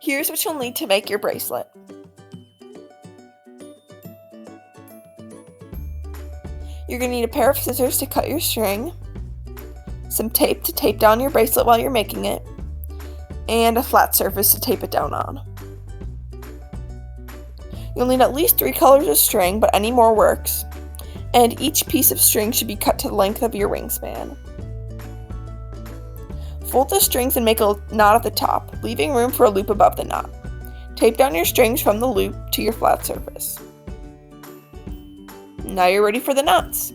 Here's what you'll need to make your bracelet. You're going to need a pair of scissors to cut your string, some tape to tape down your bracelet while you're making it, and a flat surface to tape it down on. You'll need at least 3 colors of string, but any more works, and each piece of string should be cut to the length of your wingspan. Fold the strings and make a knot at the top, leaving room for a loop above the knot. Tape down your strings from the loop to your flat surface. Now you're ready for the knots.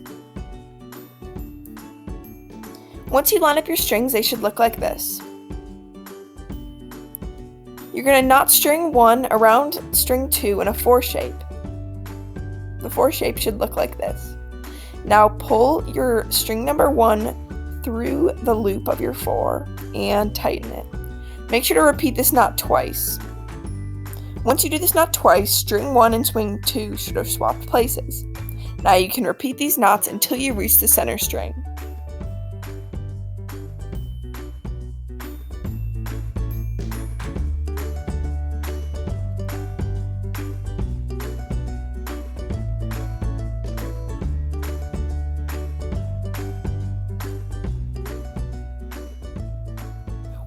Once you line up your strings, they should look like this. You're going to knot string 1 around string 2 in a 4 shape. The 4 shape should look like this. Now pull your string number 1 through the loop of your 4 and tighten it. Make sure to repeat this knot twice. Once you do this knot twice, string 1 and string 2 should have swapped places. Now you can repeat these knots until you reach the center string.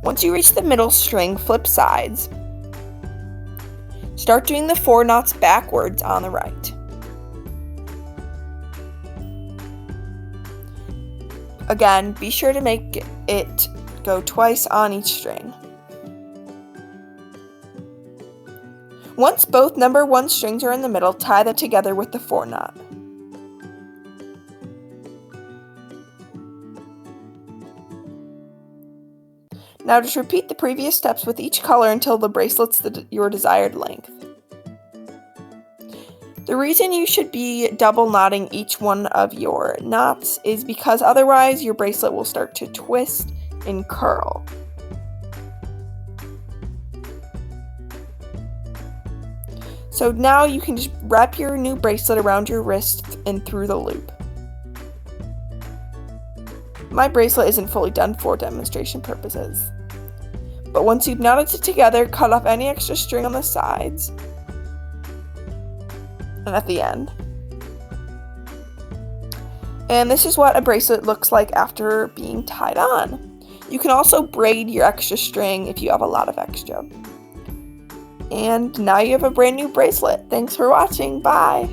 Once you reach the middle string, flip sides. Start doing the 4 knots backwards on the right. Again, be sure to make it go twice on each string. Once both number 1 strings are in the middle, tie them together with the 4 knot. Now just repeat the previous steps with each color until the bracelet's your desired length. The reason you should be double knotting each one of your knots is because otherwise your bracelet will start to twist and curl. So now you can just wrap your new bracelet around your wrist and through the loop. My bracelet isn't fully done for demonstration purposes. But once you've knotted it together, cut off any extra string on the sides and at the end. And this is what a bracelet looks like after being tied on. You can also braid your extra string if you have a lot of extra. And now you have a brand new bracelet. Thanks for watching. Bye!